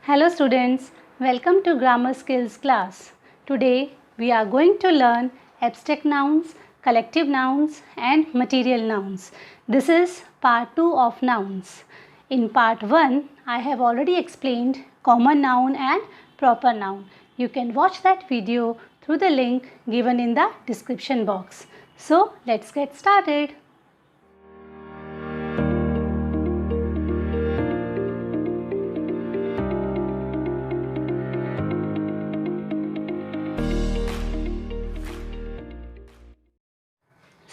Hello students, welcome to Grammar Skills class. Today we are going to learn abstract nouns, collective nouns and material nouns. This is part 2 of nouns. In part 1, I have already explained common noun and proper noun. You can watch that video through the link given in the description box. So let's get started.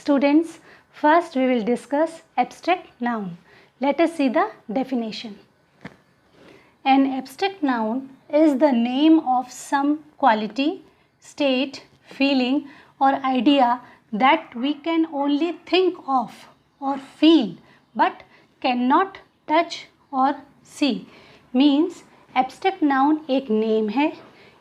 Students, first we will discuss abstract noun. Let us see the definition. An abstract noun is the name of some quality, state, feeling or idea that we can only think of or feel but cannot touch or see. Means abstract noun एक name है,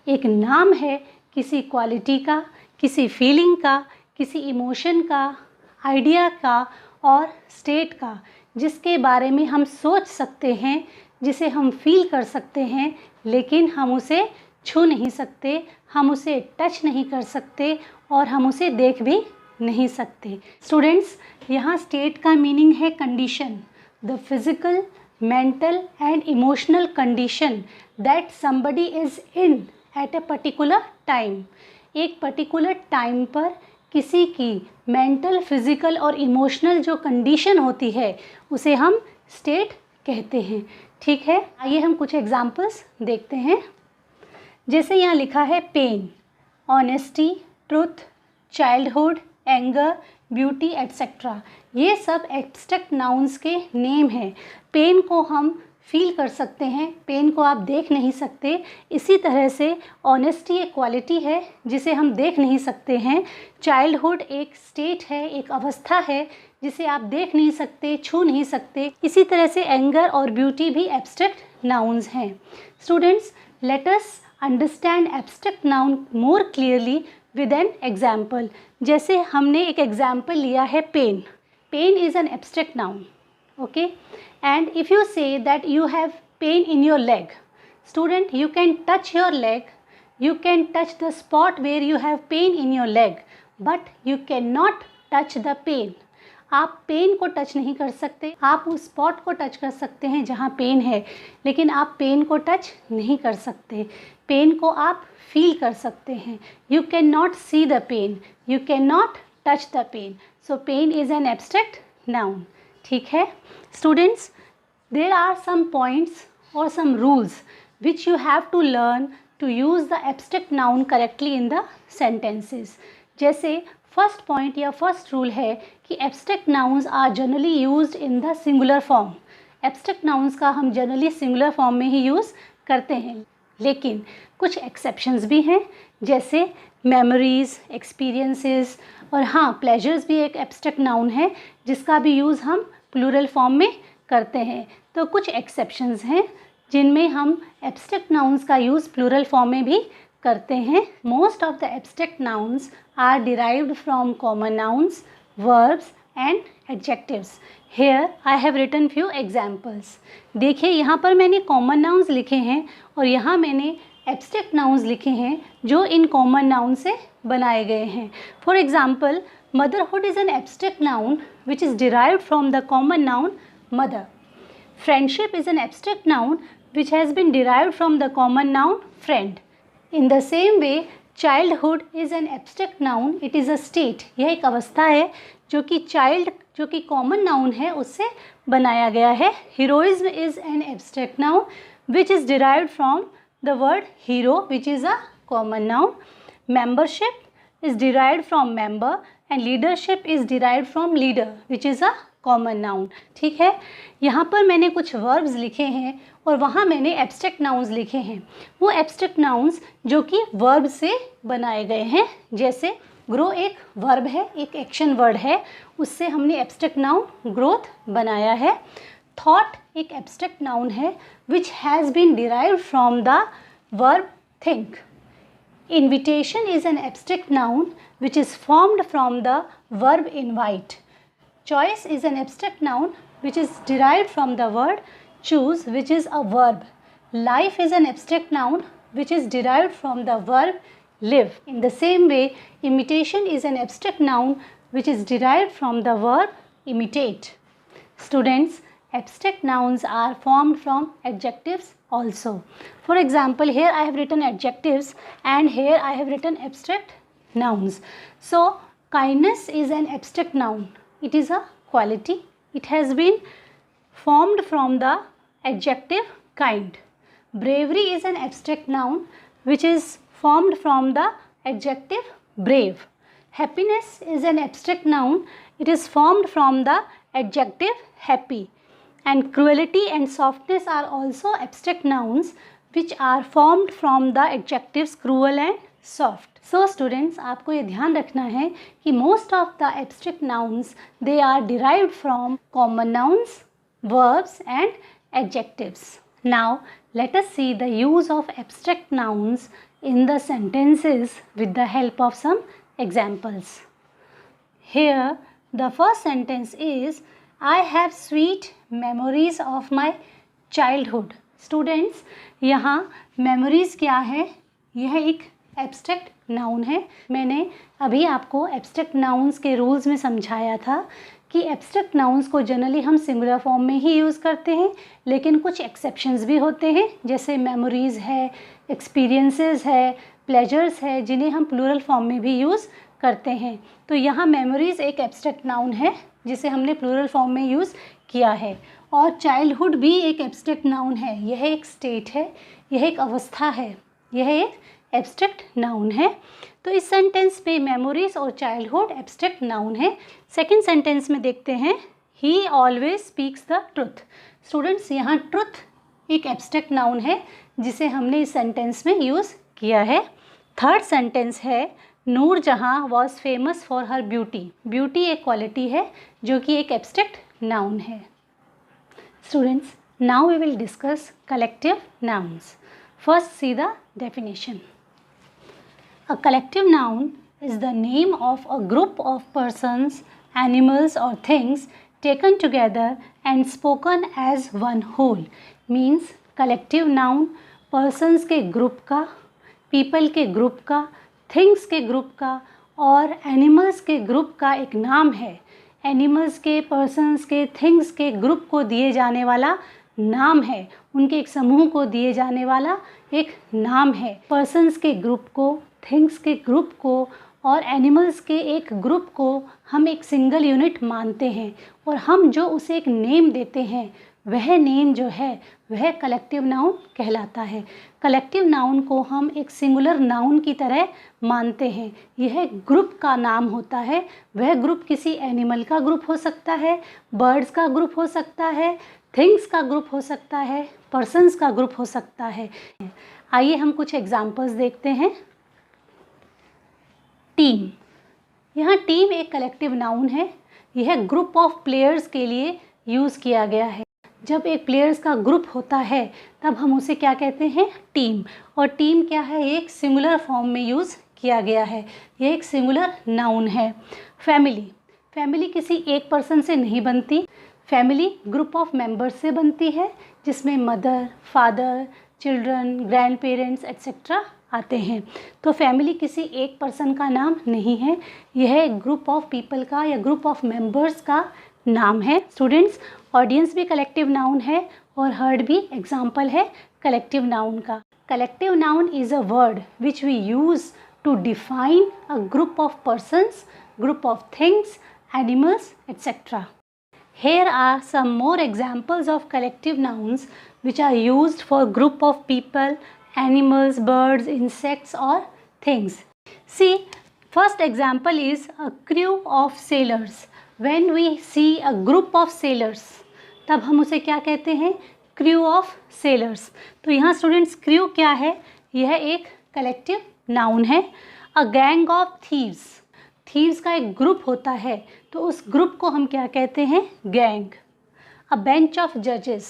एक नाम है किसी quality का, किसी feeling का, किसी इमोशन का, आइडिया का और स्टेट का जिसके बारे में हम सोच सकते हैं, जिसे हम फील कर सकते हैं, लेकिन हम उसे छू नहीं सकते, हम उसे टच नहीं कर सकते और हम उसे देख भी नहीं सकते. स्टूडेंट्स, यहाँ स्टेट का मीनिंग है condition, the physical, mental and emotional condition that somebody is in at a particular time. एक पर्टिकुलर टाइम पर किसी की मेंटल, फिज़िकल और इमोशनल जो कंडीशन होती है उसे हम स्टेट कहते हैं. ठीक है, आइए हम कुछ एग्जांपल्स देखते हैं. जैसे यहाँ लिखा है pain, honesty, truth, childhood, anger, beauty etcetera. ये सब एब्स्ट्रैक्ट नाउन्स के नेम हैं. पेन को हम फील कर सकते हैं, पेन को आप देख नहीं सकते. इसी तरह से ऑनेस्टी एक क्वालिटी है जिसे हम देख नहीं सकते हैं. चाइल्डहुड एक स्टेट है, एक अवस्था है जिसे आप देख नहीं सकते, छू नहीं सकते. इसी तरह से एंगर और ब्यूटी भी एब्स्ट्रैक्ट नाउन्स हैं. Students, let us understand abstract noun more clearly with an example. जैसे हमने एक एग्जाम्पल लिया है pain. Pain is an abstract noun. Okay, and if you say that you have pain in your leg, student, you can touch your leg, you can touch the spot where you have pain in your leg, but you cannot touch the pain. आप pen को touch नहीं कर सकते. आप उस spot को touch कर सकते हैं जहाँ पेन है, लेकिन आप पेन को टच नहीं कर सकते. पेन को आप फील कर सकते हैं. You can not see the pain, you can not touch the pain. So pain is an abstract noun. ठीक है students, there are some points और some rules which you have to learn to use the abstract noun correctly in the sentences. जैसे first point या first rule है कि abstract nouns are generally used in the singular form. Abstract nouns का हम generally singular form में ही use करते हैं, लेकिन कुछ एक्सेप्शंस भी हैं. जैसे मेमोरीज़, एक्सपीरियंसेस और हाँ, प्लेजर्स भी एक एब्स्ट्रैक्ट नाउन है जिसका भी यूज़ हम प्लूरल फॉर्म में करते हैं. तो कुछ एक्सेप्शंस हैं जिनमें हम एब्स्ट्रैक्ट नाउन्स का यूज़ प्लूरल फॉर्म में भी करते हैं. Most of the abstract nouns are derived from common nouns, verbs and adjectives. Here I have written few examples. देखिए, यहाँ पर मैंने कॉमन नाउन्स लिखे हैं और यहाँ मैंने एब्स्ट्रैक्ट नाउन्स लिखे हैं जो इन कॉमन नाउन से बनाए गए हैं. For example, motherhood is an abstract noun which is derived from the common noun mother. Friendship is an abstract noun which has been derived from the common noun friend. In the same way, childhood is an abstract noun. It is a state. यह एक अवस्था है जो कि child, जो कि common noun है, उससे बनाया गया है. Heroism is an abstract noun which is derived from the word hero, which is a common noun. Membership is derived from member and leadership is derived from leader, which is a common noun. ठीक है, यहाँ पर मैंने कुछ verbs लिखे हैं और वहाँ मैंने abstract nouns लिखे हैं. वो abstract nouns जो कि verb से बनाए गए हैं. जैसे grow एक verb है, एक action word है, उससे हमने abstract noun growth बनाया है. thought एक abstract noun है which has been derived from the verb think. Invitation is an abstract noun which is formed from the verb invite. Choice is an abstract noun which is derived from the word choose, which is a verb. Life is an abstract noun which is derived from the verb live. In the same way, imitation is an abstract noun which is derived from the verb imitate. Students, abstract nouns are formed from adjectives also. For example, here I have written adjectives and here I have written abstract nouns. So, kindness is an abstract noun. It is a quality. It has been formed from the adjective kind. Bravery is an abstract noun which is formed from the adjective brave. Happiness is an abstract noun. It is formed from the adjective happy. And cruelty and softness are also abstract nouns which are formed from the adjectives cruel and soft. So students, आपको ये ध्यान रखना है कि most of the abstract nouns they are derived from common nouns, verbs and adjectives. Now let us see the use of abstract nouns in the sentences with the help of some examples. Here the first sentence is I have sweet memories of my childhood. Students, यहाँ memories क्या है? यह एक abstract noun है. मैंने अभी आपको abstract nouns के rules में समझाया था कि एब्स्ट्रैक्ट नाउन्स को जनरली हम सिंगुलर फॉर्म में ही यूज़ करते हैं, लेकिन कुछ एक्सेप्शंस भी होते हैं, जैसे मेमोरीज़ है, एक्सपीरियंसेस है, प्लेजर्स है, जिन्हें हम प्लूरल फॉर्म में भी यूज़ करते हैं. तो यहाँ मेमोरीज़ एक एब्स्ट्रैक्ट नाउन है जिसे हमने प्लूरल फॉर्म में यूज़ किया है. और चाइल्डहुड भी एक एब्स्ट्रैक्ट नाउन है. यह एक स्टेट है, यह एक अवस्था है, यह एक एब्स्ट्रैक्ट नाउन है. तो इस सेंटेंस पे मेमोरीज और चाइल्डहुड एब्स्ट्रैक्ट नाउन है. सेकंड सेंटेंस में देखते हैं ही always speaks the truth. Students, यहाँ ट्रुथ एक एब्स्ट्रैक्ट नाउन है जिसे हमने इस सेंटेंस में यूज़ किया है. थर्ड सेंटेंस है Noor Jahan was famous for her beauty. Beauty एक क्वालिटी है जो कि एक एब्स्ट्रैक्ट नाउन है. Students, now we will discuss collective nouns. First see the definition. A collective noun is the name of a group of persons, animals or things taken together and spoken as one whole. Means collective noun persons के group का, people के group का, things के group का और animals के group का एक नाम है. Animals के, persons के, things के group को दिए जाने वाला नाम है. उनके एक समूह को दिए जाने वाला एक नाम है. persons के group को, थिंग्स के ग्रुप को और एनिमल्स के एक ग्रुप को हम एक सिंगल यूनिट मानते हैं और हम जो उसे एक नेम देते हैं वह नेम जो है वह कलेक्टिव नाउन कहलाता है. कलेक्टिव नाउन को हम एक सिंगुलर नाउन की तरह मानते हैं. यह ग्रुप का नाम होता है. वह ग्रुप किसी एनिमल का ग्रुप हो सकता है, बर्ड्स का ग्रुप हो सकता है, थिंग्स का ग्रुप हो सकता है, पर्सन्स का ग्रुप हो सकता है. आइए हम कुछ एग्जाम्पल्स देखते हैं. टीम. यहाँ टीम एक कलेक्टिव नाउन है. यह ग्रुप ऑफ प्लेयर्स के लिए यूज़ किया गया है. जब एक प्लेयर्स का ग्रुप होता है तब हम उसे क्या कहते हैं? टीम. और टीम क्या है? एक सिंगुलर फॉर्म में यूज़ किया गया है. यह एक सिंगुलर नाउन है. फैमिली. फैमिली किसी एक पर्सन से नहीं बनती. फैमिली ग्रुप ऑफ मेंबर्स से बनती है जिसमें mother, father, children, grand parents etcetera आते हैं. तो फैमिली किसी एक पर्सन का नाम नहीं है. यह एक ग्रुप ऑफ पीपल का या ग्रुप ऑफ मेंबर्स का नाम है. स्टूडेंट्स, ऑडियंस भी कलेक्टिव नाउन है और हर्ड भी एग्जाम्पल है कलेक्टिव नाउन का. Collective noun is a word which we use to define a group of persons, group of things, animals etcetera. Here are some more examples of collective nouns which are used for group of people, animals, birds, insects or things. See, first example is a crew of sailors. When we see a group of sailors, तब हम उसे क्या कहते हैं? crew of sailors. तो यहाँ students crew क्या है? यह एक collective noun है. A gang of thieves. Thieves का एक ग्रुप होता है तो उस ग्रुप को हम क्या कहते हैं? गैंग. अ बेंच ऑफ जजेस.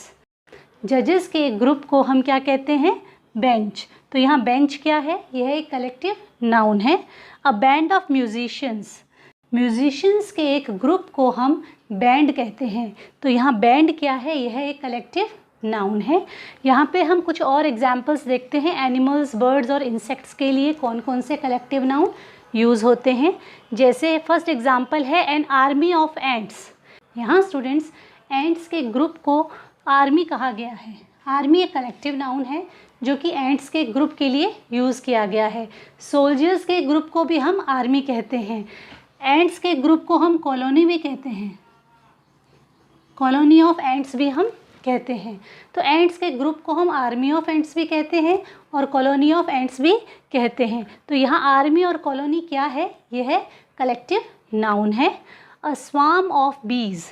जजेस के एक ग्रुप को हम क्या कहते हैं? बेंच. तो यहाँ बेंच क्या है? यह एक कलेक्टिव नाउन है. A band of musicians. Musicians के एक ग्रुप को हम बैंड कहते हैं. तो यहाँ बैंड क्या है? यह एक कलेक्टिव नाउन है। यहाँ पे हम कुछ और एग्जाम्पल्स देखते हैं एनिमल्स, बर्ड्स और इंसेक्ट्स के लिए कौन कौन से कलेक्टिव नाउन यूज़ होते हैं। जैसे फर्स्ट एग्जाम्पल है एन आर्मी ऑफ एंट्स। यहाँ स्टूडेंट्स एंट्स के ग्रुप को आर्मी कहा गया है। आर्मी एक कलेक्टिव नाउन है जो कि एंट्स के ग्रुप के लिए यूज़ किया गया है। सोल्जर्स के ग्रुप को भी हम आर्मी कहते हैं। एंट्स के ग्रुप को हम कॉलोनी भी कहते हैं, कॉलोनी ऑफ एंट्स भी हम कहते हैं। तो एंट्स के ग्रुप को हम आर्मी ऑफ एंट्स भी कहते हैं और कॉलोनी ऑफ एंट्स भी कहते हैं। तो यहाँ आर्मी और कॉलोनी क्या है, यह है कलेक्टिव नाउन है। अ स्वार्म ऑफ बीज,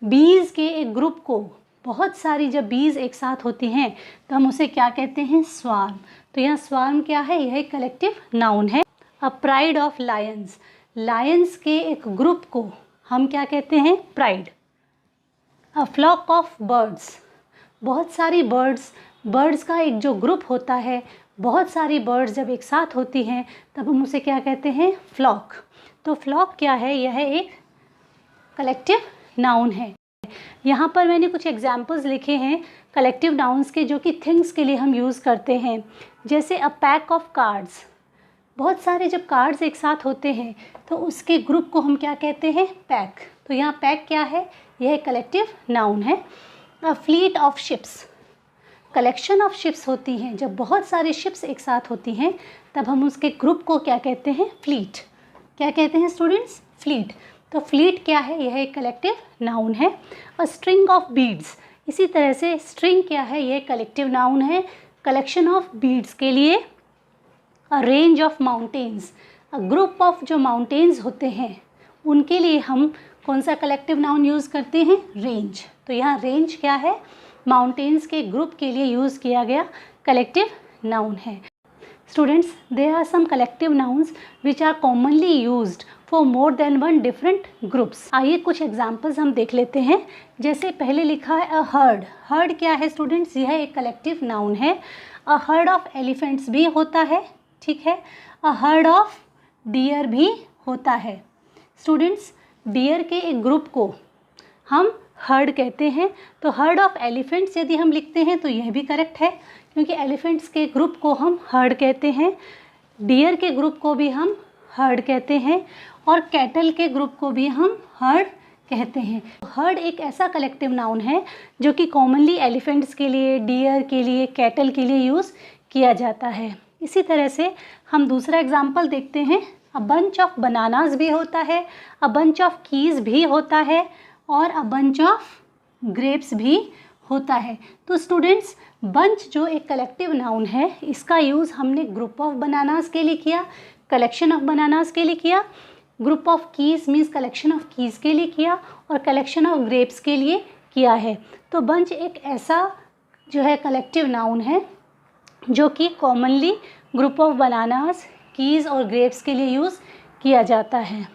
बीज के एक ग्रुप को, बहुत सारी जब बीज एक साथ होती हैं तो हम उसे क्या कहते हैं, स्वार्म। तो यहाँ स्वार्म क्या है, यह एक कलेक्टिव नाउन है। A pride of lions, lions के एक ग्रुप को हम क्या कहते हैं, pride. A flock of birds, बहुत सारी बर्ड्स का एक जो ग्रुप होता है, बहुत सारी बर्ड्स जब एक साथ होती हैं तब हम उसे क्या कहते हैं, फ्लॉक। तो फ्लॉक क्या है, यह एक कलेक्टिव नाउन है। यहाँ पर मैंने कुछ एग्जाम्पल्स लिखे हैं कलेक्टिव नाउन्स के जो कि थिंग्स के लिए हम यूज़ करते हैं। जैसे अ पैक ऑफ कार्ड्स, बहुत सारे जब कार्ड्स एक साथ होते हैं तो उसके ग्रुप को हम क्या कहते हैं, पैक। तो यहाँ पैक क्या है, यह कलेक्टिव नाउन है। A fleet of ships, collection of ships होती हैं, जब बहुत सारी शिप्स एक साथ होती हैं तब हम उसके ग्रुप को क्या कहते हैं, फ्लीट। क्या कहते हैं स्टूडेंट्स, फ्लीट। तो फ्लीट क्या है, यह एक कलेक्टिव नाउन है। अ स्ट्रिंग ऑफ बीड्स, इसी तरह से स्ट्रिंग क्या है, यह कलेक्टिव नाउन है कलेक्शन ऑफ बीड्स के लिए। अ range of mountains, a group of जो माउंटेन्स होते हैं उनके लिए हम कौन सा कलेक्टिव नाउन यूज़ करते हैं, रेंज। तो यहाँ रेंज क्या है, माउंटेन्स के ग्रुप के लिए यूज़ किया गया कलेक्टिव नाउन है। Students, there are some collective nouns which are commonly used for more than one different groups. आइए कुछ एग्जाम्पल्स हम देख लेते हैं। जैसे पहले लिखा है अ हर्ड। हर्ड क्या है स्टूडेंट्स, यह एक कलेक्टिव नाउन है। अ हर्ड ऑफ एलिफेंट्स भी होता है, ठीक है। अ हर्ड ऑफ डियर भी होता है। स्टूडेंट्स, डियर के एक ग्रुप को हम हर्ड कहते हैं। तो हर्ड ऑफ एलिफेंट्स यदि हम लिखते हैं तो यह भी करेक्ट है, क्योंकि एलिफेंट्स के ग्रुप को हम हर्ड कहते हैं, डियर के ग्रुप को भी हम हर्ड कहते हैं और कैटल के ग्रुप को भी हम हर्ड कहते हैं। हर्ड एक ऐसा कलेक्टिव नाउन है जो कि कॉमनली एलिफेंट्स के लिए, डियर के लिए, कैटल के लिए यूज़ किया जाता है। इसी तरह से हम दूसरा एग्जाम्पल देखते हैं। अ बंच ऑफ बनानास भी होता है, अ बंच ऑफ कीज़ भी होता है और अ बंच ऑफ ग्रेप्स भी होता है। तो स्टूडेंट्स, बंच जो एक कलेक्टिव नाउन है, इसका यूज़ हमने ग्रुप ऑफ बनानास के लिए किया, कलेक्शन ऑफ बनानास के लिए किया। Group of keys means collection of keys के लिए किया और कलेक्शन ऑफ ग्रेप्स के लिए किया है। तो बंच एक ऐसा जो है कलेक्टिव नाउन है जो कि commonly group of bananas, keys और ग्रेप्स के लिए यूज़ किया जाता है।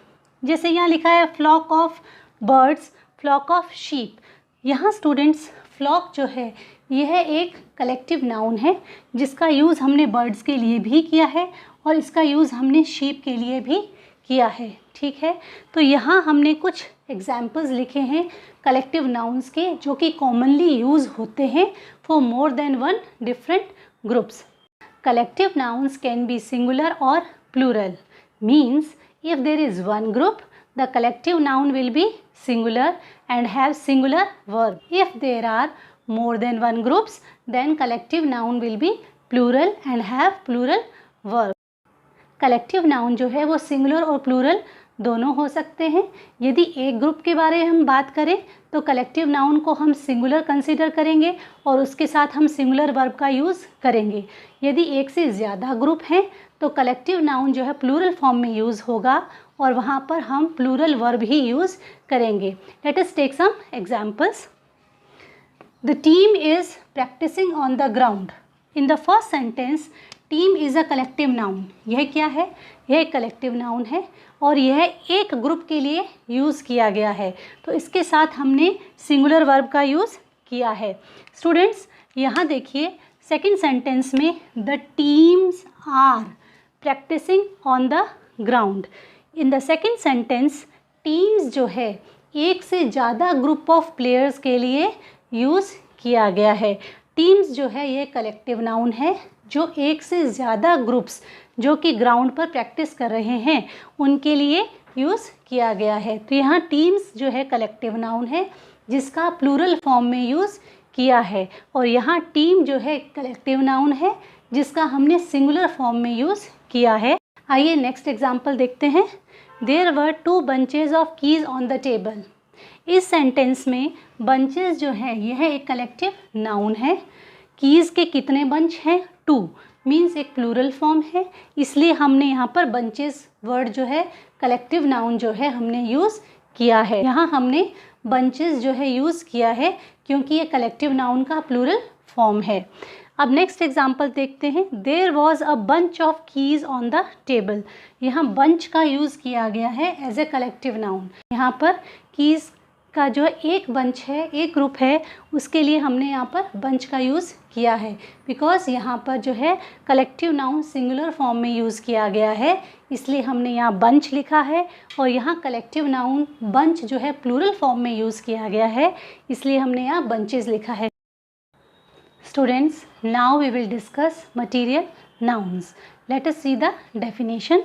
जैसे यहाँ लिखा है flock of birds, flock of sheep. यहाँ स्टूडेंट्स, फ्लॉक जो है यह एक कलेक्टिव नाउन है जिसका यूज़ हमने बर्ड्स के लिए भी किया है और इसका यूज़ हमने शीप के लिए भी किया है, ठीक है। तो यहाँ हमने कुछ एग्जाम्पल्स लिखे हैं कलेक्टिव नाउन्स के जो कि कॉमनली यूज़ होते हैं for more than one different groups. Collective nouns can be singular or plural. Means if there is one group, the collective noun will be singular and have singular verb. If there are more than one groups, then collective noun will be plural and have plural verb. Collective noun जो है वो singular और plural दोनों हो सकते हैं। यदि एक ग्रुप के बारे में हम बात करें तो कलेक्टिव नाउन को हम सिंगुलर कंसीडर करेंगे और उसके साथ हम सिंगुलर वर्ब का यूज़ करेंगे। यदि एक से ज़्यादा ग्रुप हैं तो कलेक्टिव नाउन जो है प्लूरल फॉर्म में यूज़ होगा और वहाँ पर हम प्लूरल वर्ब ही यूज़ करेंगे। Let us take some examples. The team is practising on the ground. In the first sentence team is a collective noun. यह क्या है, यह एक कलेक्टिव नाउन है और यह एक ग्रुप के लिए यूज़ किया गया है, तो इसके साथ हमने सिंगुलर वर्ब का यूज़ किया है। स्टूडेंट्स, यहाँ देखिए सेकंड सेंटेंस में the teams are practising on the ground. In the second sentence teams जो है एक से ज़्यादा ग्रुप ऑफ प्लेयर्स के लिए यूज़ किया गया है। टीम्स जो है ये कलेक्टिव नाउन है, जो एक से ज़्यादा ग्रुप्स जो कि ग्राउंड पर प्रैक्टिस कर रहे हैं उनके लिए यूज़ किया गया है। तो यहाँ टीम्स जो है कलेक्टिव नाउन है जिसका प्लूरल फॉर्म में यूज़ किया है, और यहाँ टीम जो है कलेक्टिव नाउन है जिसका हमने सिंगुलर फॉर्म में यूज़ किया है। आइए नेक्स्ट एग्जाम्पल देखते हैं। There were 2 bunches of keys on the table. इस सेंटेंस में बंचेस जो है यह एक कलेक्टिव नाउन है। कीज़ के कितने बंच हैं? 2 मीन्स एक प्लूरल फॉर्म है, इसलिए हमने यहाँ पर बंचेस वर्ड जो है कलेक्टिव नाउन जो है हमने यूज़ किया है। यहाँ हमने बंचेस जो है यूज़ किया है क्योंकि ये कलेक्टिव नाउन का प्लूरल फॉर्म है। अब नेक्स्ट एग्जाम्पल देखते हैं। There was a bunch of keys on the table. यहाँ बंच का यूज़ किया गया है एज ए कलेक्टिव नाउन। यहाँ पर कीज़ का जो एक बंच है, एक ग्रुप है, उसके लिए हमने यहाँ पर बंच का यूज़ किया है बिकॉज यहाँ पर जो है कलेक्टिव नाउन सिंगुलर फॉर्म में यूज़ किया गया है, इसलिए हमने यहाँ बंच लिखा है। और यहाँ कलेक्टिव नाउन बंच जो है प्लूरल फॉर्म में यूज़ किया गया है, इसलिए हमने यहाँ बंचेस लिखा है। Students, now we will discuss material nouns. Let us see the definition.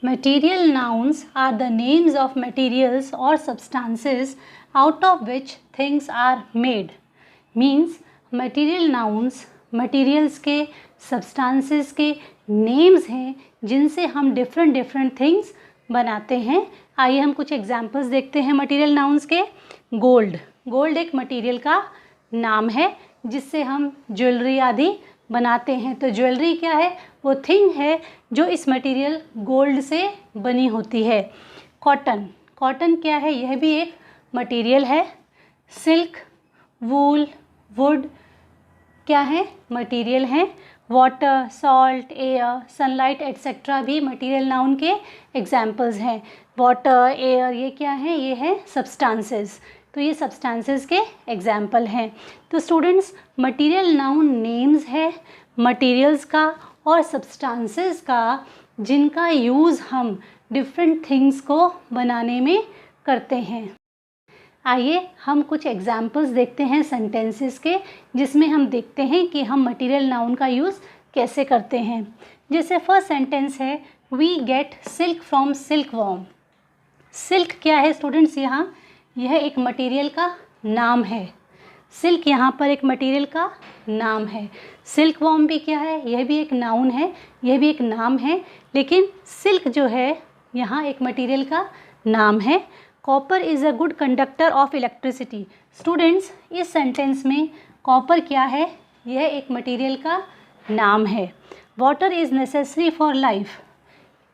Material nouns are the names of materials or substances out of which things are made. Means material nouns materials के substances के names हैं जिनसे हम different things बनाते हैं। आइए हम कुछ examples देखते हैं material nouns के। गोल्ड एक material का नाम है जिससे हम ज्वेलरी आदि बनाते हैं। तो ज्वेलरी क्या है? वो थिंग है जो इस मटेरियल गोल्ड से बनी होती है। कॉटन क्या है? यह भी एक मटेरियल है। सिल्क, वूल, वुड क्या है? मटेरियल हैं। Water, salt, air, sunlight etcetera भी मटेरियल नाउन के एग्जाम्पल्स हैं। वाटर, एयर ये क्या है? ये है सब्सटेंसेस। तो ये सब्सटेंसेस के एग्जाम्पल हैं। तो स्टूडेंट्स, मटेरियल नाउन नेम्स है मटेरियल्स का और सब्सटेंसेस का जिनका यूज़ हम डिफरेंट थिंग्स को बनाने में करते हैं। आइए हम कुछ एग्जाम्पल्स देखते हैं सेंटेंसेस के, जिसमें हम देखते हैं कि हम मटेरियल नाउन का यूज़ कैसे करते हैं। जैसे फर्स्ट सेंटेंस है, we get silk from silkworm. Silk क्या है स्टूडेंट्स? यहाँ यह एक मटेरियल का नाम है। सिल्क यहाँ पर एक मटेरियल का नाम है। सिल्क वॉर्म भी क्या है? यह भी एक नाउन है, यह भी एक नाम है, लेकिन सिल्क जो है यहाँ एक मटेरियल का नाम है। Copper is a good conductor of electricity. Students, इस सेंटेंस में कॉपर क्या है? यह एक मटेरियल का नाम है। Water is necessary for life.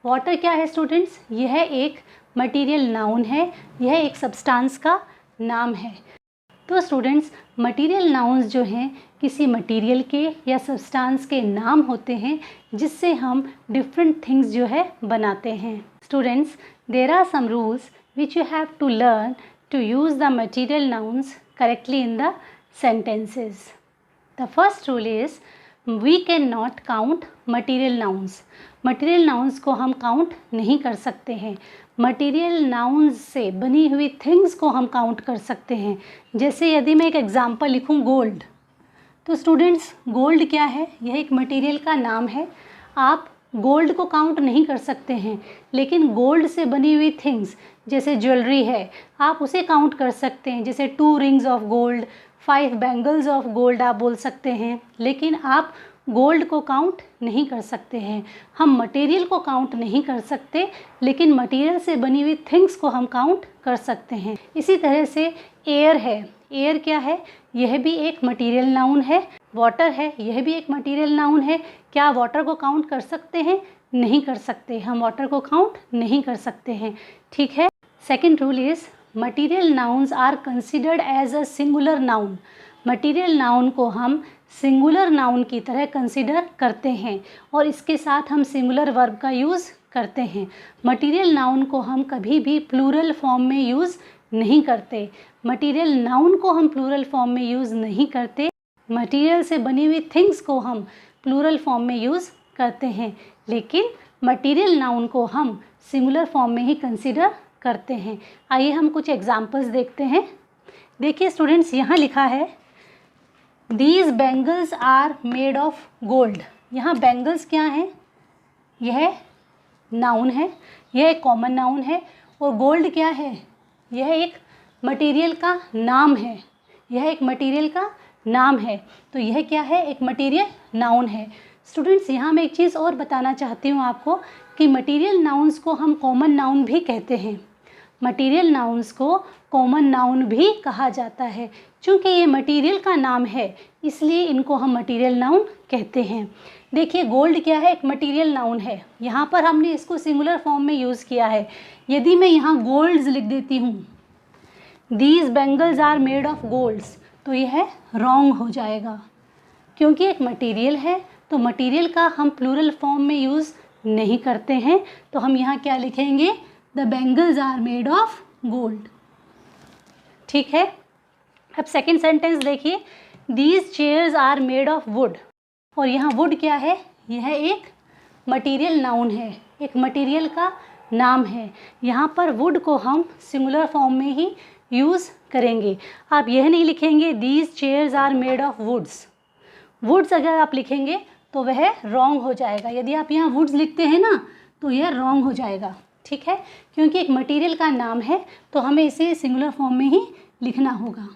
Water क्या है स्टूडेंट्स? यह एक मटेरियल नाउन है, यह एक सब्सटेंस का नाम है। तो स्टूडेंट्स, मटेरियल नाउन्स जो हैं किसी मटेरियल के या सब्सटेंस के नाम होते हैं जिससे हम डिफरेंट थिंग्स जो है बनाते हैं। Students, there are some rules which you have to learn to use the material nouns correctly in the sentences. The first rule is we cannot count material nouns. Material nouns को हम count नहीं कर सकते हैं। Material nouns से बनी हुई things को हम काउंट कर सकते हैं। जैसे यदि मैं एक एग्जांपल लिखूं गोल्ड, तो स्टूडेंट्स गोल्ड क्या है? यह एक मटेरियल का नाम है। आप गोल्ड को काउंट नहीं कर सकते हैं, लेकिन गोल्ड से बनी हुई थिंग्स जैसे ज्वेलरी है आप उसे काउंट कर सकते हैं। जैसे 2 rings of gold, 5 bangles of gold आप बोल सकते हैं, लेकिन आप गोल्ड को काउंट नहीं कर सकते हैं। हम मटेरियल को काउंट नहीं कर सकते, लेकिन मटेरियल से बनी हुई थिंग्स को हम काउंट कर सकते हैं। इसी तरह से एयर है। एयर क्या है? यह भी एक मटेरियल नाउन है। वाटर है, यह भी एक मटेरियल नाउन है। क्या वाटर को काउंट कर सकते हैं? नहीं कर सकते, हम वाटर को काउंट नहीं कर सकते हैं। ठीक है। Second rule is material nouns are considered as a singular noun. Material noun को हम सिंगुलर नाउन की तरह कंसिडर करते हैं और इसके साथ हम सिंगुलर वर्ब का यूज़ करते हैं। मटेरियल नाउन को हम कभी भी प्लूरल फॉर्म में यूज़ नहीं करते। मटेरियल नाउन को हम प्लूरल फॉर्म में यूज़ नहीं करते। मटेरियल से बनी हुई थिंग्स को हम प्लूरल फॉर्म में यूज़ करते हैं, लेकिन मटेरियल नाउन को हम सिंगुलर फॉर्म में ही कंसिडर करते हैं। आइए हम कुछ एग्जाम्पल्स देखते हैं। देखिए स्टूडेंट्स, यहाँ लिखा है these bangles are made of gold. यहाँ बैंगल्स क्या हैं? यह नाउन है, यह एक कॉमन नाउन है। और गोल्ड क्या है? यह एक मटेरियल का नाम है, यह एक मटेरियल का नाम है। तो यह क्या है? एक मटेरियल नाउन है। स्टूडेंट्स, यहाँ मैं एक चीज़ और बताना चाहती हूँ आपको कि मटेरियल नाउन्स को हम कॉमन नाउन भी कहते हैं। मटेरियल नाउन्स को कॉमन नाउन भी कहा जाता है। चूँकि ये मटेरियल का नाम है इसलिए इनको हम मटेरियल नाउन कहते हैं। देखिए गोल्ड क्या है? एक मटेरियल नाउन है। यहाँ पर हमने इसको सिंगुलर फॉर्म में यूज़ किया है। यदि मैं यहाँ गोल्ड्स लिख देती हूँ, these bangles are made of golds, तो यह रॉन्ग हो जाएगा, क्योंकि एक मटेरियल है तो मटेरियल का हम प्लूरल फॉर्म में यूज़ नहीं करते हैं। तो हम यहाँ क्या लिखेंगे? The bangles are made of gold. ठीक है। अब सेकंड सेंटेंस देखिए, these chairs are made of wood. और यहाँ वुड क्या है? यह एक मटेरियल नाउन है, एक मटेरियल का नाम है। यहाँ पर वुड को हम सिंगुलर फॉर्म में ही यूज़ करेंगे। आप यह नहीं लिखेंगे these chairs are made of woods. Woods अगर आप लिखेंगे तो वह रॉन्ग हो जाएगा। यदि आप यहाँ वुड्स लिखते हैं ना तो यह रॉन्ग हो जाएगा। ठीक है, क्योंकि एक मटेरियल का नाम है तो हमें इसे सिंगुलर फॉर्म में ही लिखना होगा।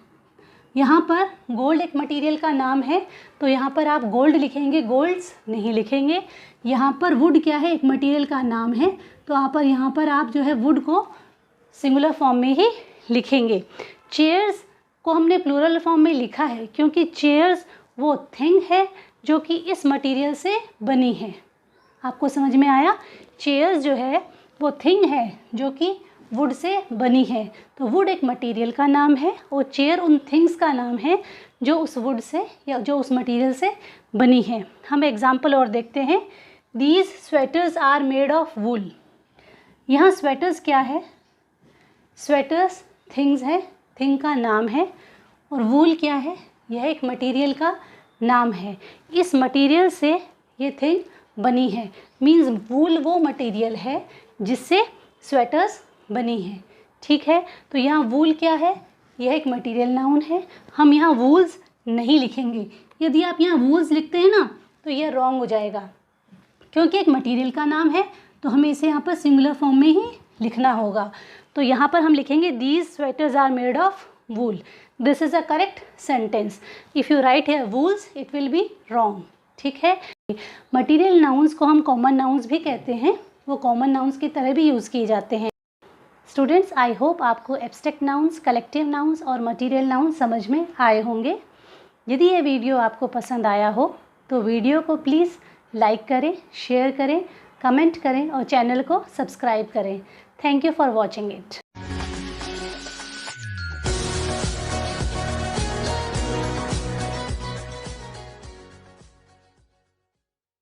यहाँ पर गोल्ड एक मटेरियल का नाम है तो यहाँ पर आप गोल्ड लिखेंगे, गोल्ड्स नहीं लिखेंगे। यहाँ पर वुड क्या है? एक मटेरियल का नाम है तो यहाँ पर आप जो है वुड को सिंगुलर फॉर्म में ही लिखेंगे। चेयर्स को हमने प्लूरल फॉर्म में लिखा है क्योंकि चेयर्स वो थिंग है जो कि इस मटेरियल से बनी है। आपको समझ में आया? चेयर्स जो है वो थिंग है जो कि वुड से बनी है। तो वुड एक मटेरियल का नाम है और चेयर उन थिंग्स का नाम है जो उस वुड से या जो उस मटेरियल से बनी है। हम एग्जाम्पल और देखते हैं। These sweaters are made of wool. यहाँ स्वेटर्स क्या है? स्वेटर्स थिंग्स है, थिंग का नाम है। और वूल क्या है? यह एक मटेरियल का नाम है। इस मटेरियल से ये थिंग बनी है। मीन्स वूल वो मटेरियल है जिससे स्वेटर्स बनी है। ठीक है, तो यहाँ वूल क्या है? यह एक मटेरियल नाउन है। हम यहाँ वूल्स नहीं लिखेंगे। यदि आप यहाँ वूल्स लिखते हैं ना तो यह रॉन्ग हो जाएगा, क्योंकि एक मटेरियल का नाम है तो हमें इसे यहाँ पर सिंगुलर फॉर्म में ही लिखना होगा। तो यहाँ पर हम लिखेंगे these sweaters are made of wool. This is a correct sentence. If you write here wools it will be wrong. ठीक है, मटेरियल नाउन्स को हम कॉमन नाउन्स भी कहते हैं, वो कॉमन नाउन्स की तरह भी यूज़ किए जाते हैं। स्टूडेंट्स, आई होप आपको एब्स्ट्रैक्ट नाउन्स, कलेक्टिव नाउन्स और मटेरियल नाउन्स समझ में आए होंगे। यदि ये वीडियो आपको पसंद आया हो तो वीडियो को प्लीज़ लाइक करें, शेयर करें, कमेंट करें और चैनल को सब्सक्राइब करें। Thank you for watching it.